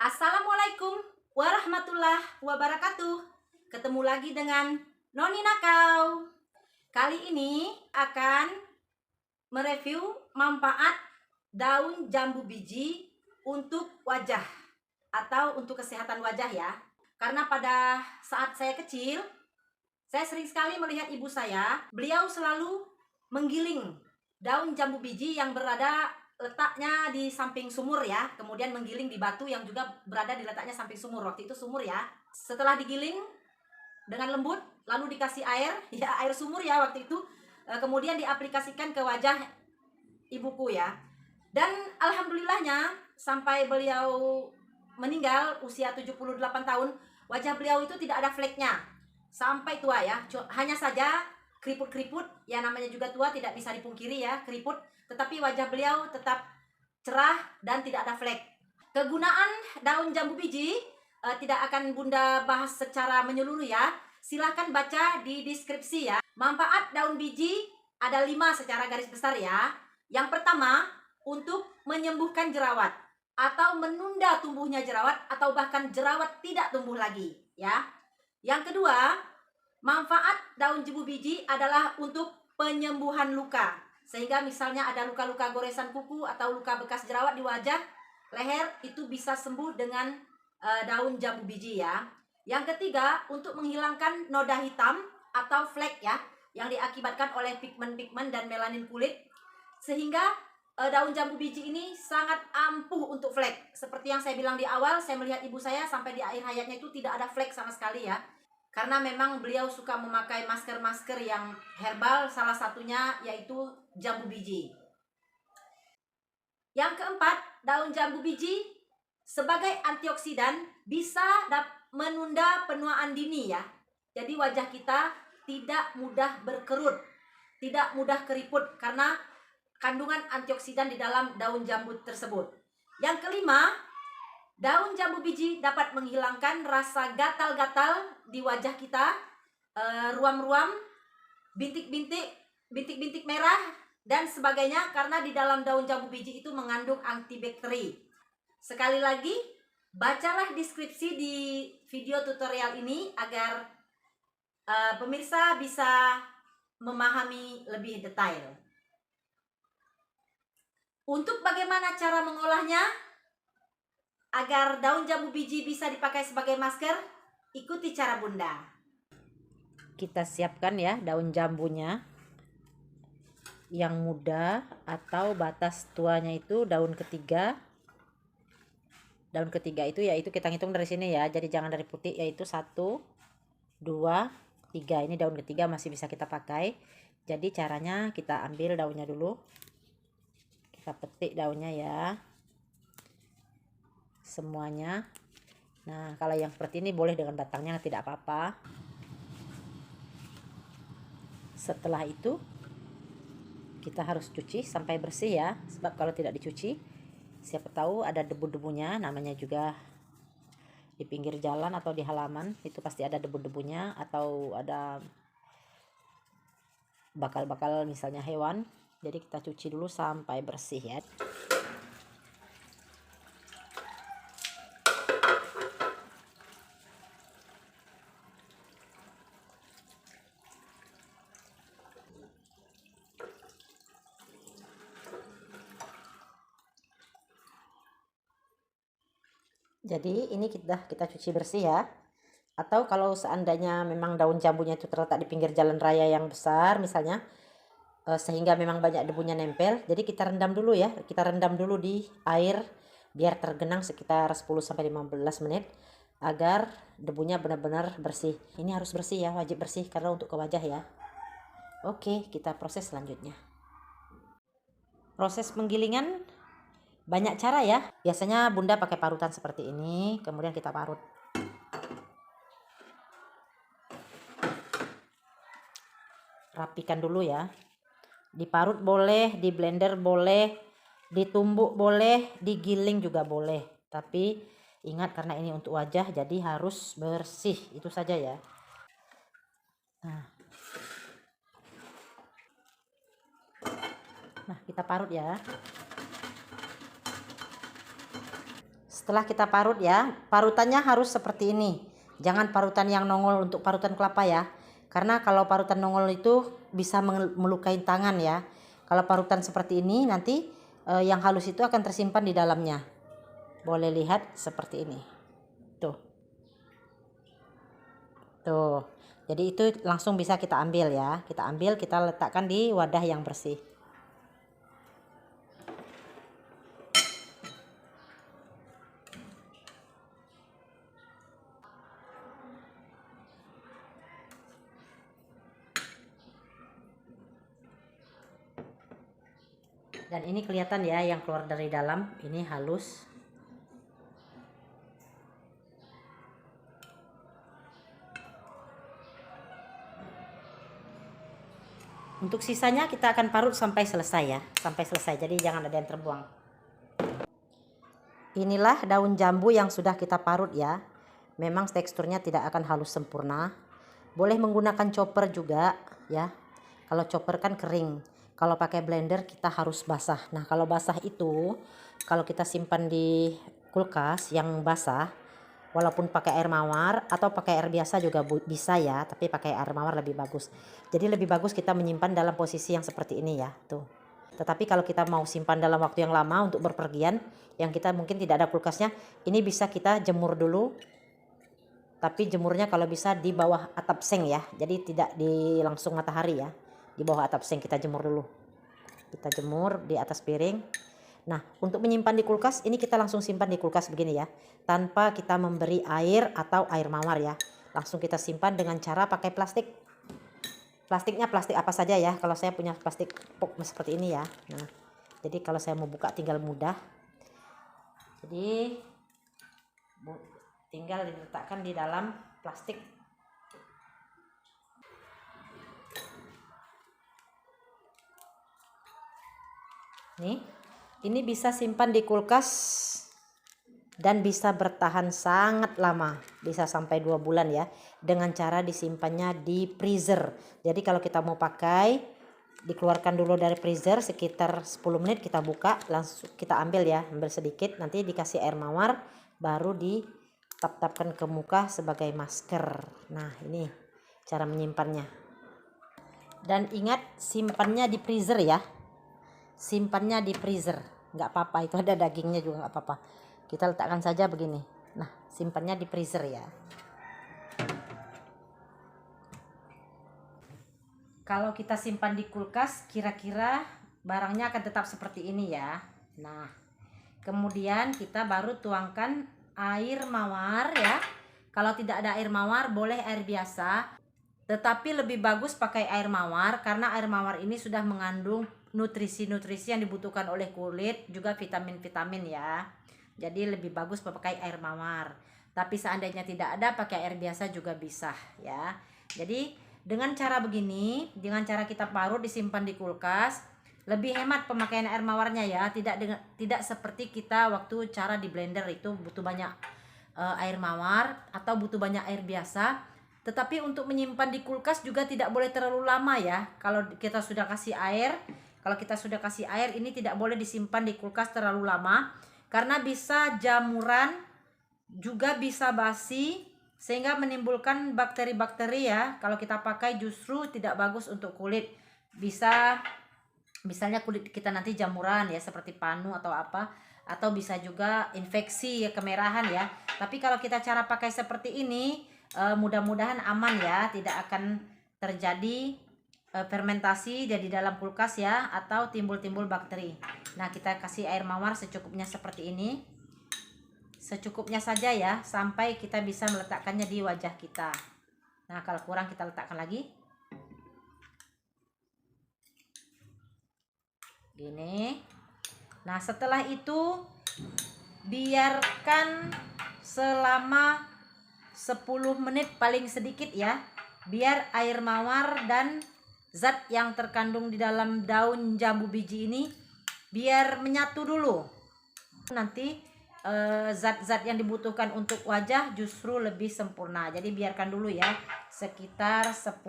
Assalamualaikum warahmatullahi wabarakatuh. Ketemu lagi dengan Noni Nakau. Kali ini akan mereview manfaat daun jambu biji untuk wajah atau untuk kesehatan wajah ya. Karena pada saat saya kecil, saya sering sekali melihat ibu saya, beliau selalu menggiling daun jambu biji yang berada letaknya di samping sumur ya, kemudian menggiling di batu yang juga berada di letaknya samping sumur. Waktu itu sumur ya. Setelah digiling dengan lembut, lalu dikasih air, ya air sumur ya waktu itu, kemudian diaplikasikan ke wajah ibuku ya. Dan alhamdulillahnya sampai beliau meninggal usia 78 tahun, wajah beliau itu tidak ada fleknya sampai tua ya. Hanya saja keriput-keriput, ya namanya juga tua, tidak bisa dipungkiri ya, keriput, tetapi wajah beliau tetap cerah dan tidak ada flek. Kegunaan daun jambu biji tidak akan Bunda bahas secara menyeluruh ya. Silahkan baca di deskripsi ya. Manfaat daun biji ada 5 secara garis besar ya. Yang pertama, untuk menyembuhkan jerawat atau menunda tumbuhnya jerawat atau bahkan jerawat tidak tumbuh lagi ya. Yang kedua, manfaat daun jambu biji adalah untuk penyembuhan luka. Sehingga misalnya ada luka-luka goresan kuku atau luka bekas jerawat di wajah, leher, itu bisa sembuh dengan daun jambu biji ya. Yang ketiga, untuk menghilangkan noda hitam atau flek ya, yang diakibatkan oleh pigmen-pigmen dan melanin kulit. Sehingga daun jambu biji ini sangat ampuh untuk flek. Seperti yang saya bilang di awal, saya melihat ibu saya sampai di akhir hayatnya itu tidak ada flek sama sekali ya. Karena memang beliau suka memakai masker-masker yang herbal, salah satunya yaitu jambu biji. Yang keempat, daun jambu biji sebagai antioksidan bisa menunda penuaan dini ya. Jadi wajah kita tidak mudah berkerut, tidak mudah keriput karena kandungan antioksidan di dalam daun jambu tersebut. Yang kelima, daun jambu biji dapat menghilangkan rasa gatal-gatal di wajah kita, ruam-ruam, bintik-bintik merah, dan sebagainya, karena di dalam daun jambu biji itu mengandung antibakteri. Sekali lagi, bacalah deskripsi di video tutorial ini agar pemirsa bisa memahami lebih detail. Untuk bagaimana cara mengolahnya agar daun jambu biji bisa dipakai sebagai masker, ikuti cara Bunda. Kita siapkan ya daun jambunya yang muda atau batas tuanya itu daun ketiga. Daun ketiga itu yaitu kita hitung dari sini ya, jadi jangan dari putih, yaitu 1, 2, 3. Ini daun ketiga masih bisa kita pakai. Jadi caranya kita ambil daunnya dulu, kita petik daunnya ya, semuanya. Nah kalau yang seperti ini boleh dengan batangnya, tidak apa-apa. Setelah itu kita harus cuci sampai bersih ya, sebab kalau tidak dicuci siapa tahu ada debu-debunya, namanya juga di pinggir jalan atau di halaman itu pasti ada debu-debunya, atau ada bakal-bakal misalnya hewan. Jadi kita cuci dulu sampai bersih ya. Jadi ini kita cuci bersih ya. Atau kalau seandainya memang daun jambunya itu terletak di pinggir jalan raya yang besar misalnya, sehingga memang banyak debunya nempel, jadi kita rendam dulu ya. Kita rendam dulu di air biar tergenang sekitar 10-15 menit agar debunya benar-benar bersih. Ini harus bersih ya, wajib bersih karena untuk ke wajah ya. Oke, kita proses selanjutnya. Proses penggilingan banyak cara ya. Biasanya Bunda pakai parutan seperti ini, kemudian kita parut. Rapikan dulu ya. Diparut boleh, di blender boleh, ditumbuk boleh, digiling juga boleh. Tapi ingat karena ini untuk wajah jadi harus bersih, itu saja ya. Nah, kita parut ya. setelah kita parut ya, parutannya harus seperti ini. Jangan parutan yang nongol untuk parutan kelapa ya. Karena kalau parutan nongol itu bisa melukai tangan ya. Kalau parutan seperti ini nanti yang halus itu akan tersimpan di dalamnya. Boleh lihat seperti ini. Tuh. Tuh. Jadi itu langsung bisa kita ambil ya. Kita ambil, kita letakkan di wadah yang bersih. Dan ini kelihatan ya yang keluar dari dalam, ini halus. Untuk sisanya kita akan parut sampai selesai ya, sampai selesai. Jadi jangan ada yang terbuang. Inilah daun jambu yang sudah kita parut ya. Memang teksturnya tidak akan halus sempurna. Boleh menggunakan chopper juga ya. Kalau chopper kan kering. Kalau pakai blender kita harus basah. Nah kalau basah itu, kalau kita simpan di kulkas yang basah, walaupun pakai air mawar atau pakai air biasa juga bisa ya, tapi pakai air mawar lebih bagus. Jadi lebih bagus kita menyimpan dalam posisi yang seperti ini ya, tuh. Tetapi kalau kita mau simpan dalam waktu yang lama untuk berpergian, yang kita mungkin tidak ada kulkasnya, ini bisa kita jemur dulu. Tapi jemurnya kalau bisa di bawah atap seng ya, jadi tidak di langsung matahari ya. Di bawah atap seng kita jemur dulu. Kita jemur di atas piring. Nah, untuk menyimpan di kulkas, ini kita langsung simpan di kulkas begini ya. Tanpa kita memberi air atau air mawar ya. Langsung kita simpan dengan cara pakai plastik. Plastiknya plastik apa saja ya. Kalau saya punya plastik pop seperti ini ya. Nah, jadi kalau saya mau buka tinggal mudah. Jadi tinggal diletakkan di dalam plastik. Nih, ini bisa simpan di kulkas dan bisa bertahan sangat lama, bisa sampai 2 bulan ya, dengan cara disimpannya di freezer. Jadi kalau kita mau pakai, dikeluarkan dulu dari freezer sekitar 10 menit, kita buka, langsung kita ambil ya, ambil sedikit, nanti dikasih air mawar, baru ditap-tapkan ke muka sebagai masker. Nah ini cara menyimpannya. Dan ingat simpannya di freezer ya. Simpannya di freezer, nggak apa-apa, itu ada dagingnya juga nggak apa-apa, kita letakkan saja begini. Nah simpannya di freezer ya. Kalau kita simpan di kulkas kira-kira barangnya akan tetap seperti ini ya. Nah kemudian kita baru tuangkan air mawar ya. Kalau tidak ada air mawar boleh air biasa, tetapi lebih bagus pakai air mawar karena air mawar ini sudah mengandung nutrisi-nutrisi yang dibutuhkan oleh kulit, juga vitamin-vitamin ya. Jadi lebih bagus pakai air mawar. Tapi seandainya tidak ada, pakai air biasa juga bisa ya. Jadi dengan cara begini, dengan cara kita parut disimpan di kulkas, lebih hemat pemakaian air mawarnya ya. Tidak seperti kita waktu cara di blender itu butuh banyak air mawar atau butuh banyak air biasa. Tetapi untuk menyimpan di kulkas juga tidak boleh terlalu lama ya. Kalau kita sudah kasih air, ini tidak boleh disimpan di kulkas terlalu lama karena bisa jamuran, juga bisa basi sehingga menimbulkan bakteri-bakteri ya. Kalau kita pakai justru tidak bagus untuk kulit. Bisa misalnya kulit kita nanti jamuran ya, seperti panu atau apa, atau bisa juga infeksi ya, kemerahan ya. Tapi kalau kita cara pakai seperti ini, mudah-mudahan aman ya, tidak akan terjadi fermentasi jadi dalam kulkas ya, atau timbul-timbul bakteri. Nah kita kasih air mawar secukupnya seperti ini, secukupnya saja ya, sampai kita bisa meletakkannya di wajah kita. Nah kalau kurang kita letakkan lagi gini. Nah setelah itu biarkan selama 10 menit paling sedikit ya, biar air mawar dan zat yang terkandung di dalam daun jambu biji ini biar menyatu dulu. Nanti zat-zat yang dibutuhkan untuk wajah justru lebih sempurna. Jadi biarkan dulu ya, sekitar 10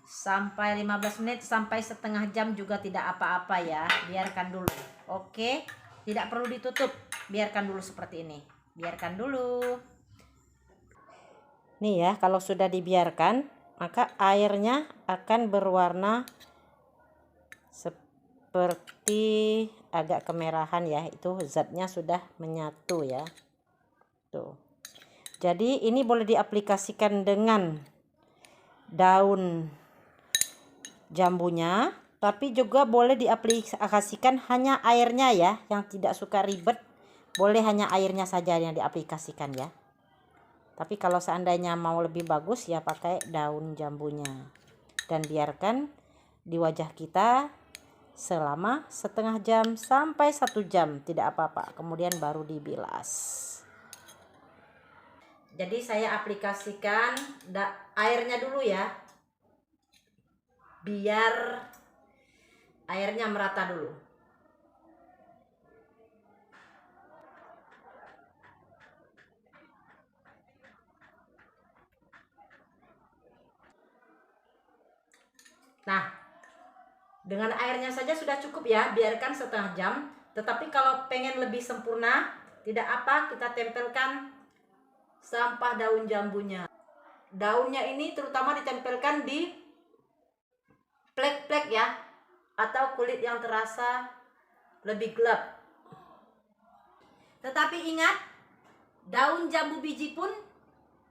sampai 15 menit sampai setengah jam juga tidak apa-apa ya, biarkan dulu. Oke, tidak perlu ditutup, biarkan dulu seperti ini. Biarkan dulu. Nih ya, kalau sudah dibiarkan, maka airnya akan berwarna seperti agak kemerahan ya. Itu zatnya sudah menyatu ya. Tuh. Jadi ini boleh diaplikasikan dengan daun jambunya, tapi juga boleh diaplikasikan hanya airnya ya. Yang tidak suka ribet, boleh hanya airnya saja yang diaplikasikan ya. Tapi kalau seandainya mau lebih bagus ya pakai daun jambunya. Dan biarkan di wajah kita selama setengah jam sampai 1 jam, tidak apa-apa. Kemudian baru dibilas. Jadi saya aplikasikan airnya dulu ya. Biar airnya merata dulu. Nah, dengan airnya saja sudah cukup ya, biarkan setengah jam. Tetapi kalau pengen lebih sempurna, tidak apa, kita tempelkan sampah daun jambunya. Daunnya ini terutama ditempelkan di plek-plek ya, atau kulit yang terasa lebih gelap. Tetapi ingat, daun jambu biji pun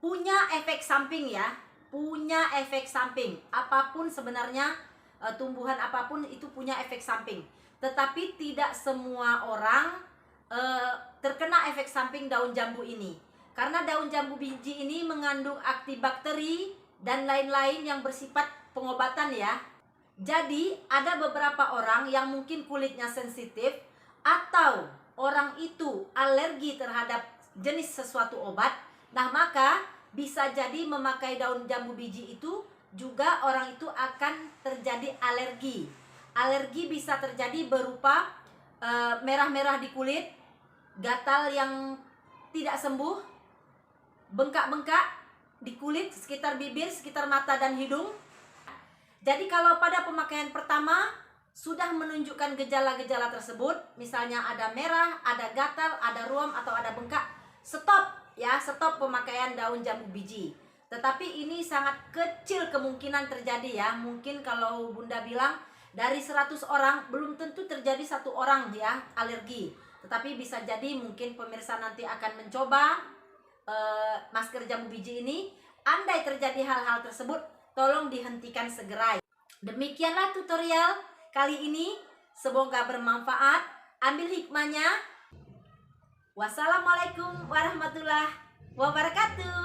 punya efek samping ya, punya efek samping. Apapun sebenarnya, tumbuhan apapun itu punya efek samping. Tetapi tidak semua orang terkena efek samping daun jambu ini. Karena daun jambu biji ini mengandung antibakteri dan lain-lain yang bersifat pengobatan ya. Jadi ada beberapa orang yang mungkin kulitnya sensitif atau orang itu alergi terhadap jenis sesuatu obat. Nah, maka bisa jadi memakai daun jambu biji itu juga orang itu akan terjadi alergi. Alergi bisa terjadi berupa merah-merah di kulit, gatal yang tidak sembuh, bengkak-bengkak di kulit, sekitar bibir, sekitar mata dan hidung. Jadi kalau pada pemakaian pertama sudah menunjukkan gejala-gejala tersebut, misalnya ada merah, ada gatal, ada ruam, atau ada bengkak, stop ya, stop pemakaian daun jambu biji. Tetapi ini sangat kecil kemungkinan terjadi ya. Mungkin kalau Bunda bilang dari 100 orang belum tentu terjadi 1 orang ya alergi. Tetapi bisa jadi mungkin pemirsa nanti akan mencoba masker jambu biji ini. Andai terjadi hal-hal tersebut, tolong dihentikan segera. Demikianlah tutorial kali ini. Semoga bermanfaat. Ambil hikmahnya. Wassalamualaikum warahmatullahi wabarakatuh.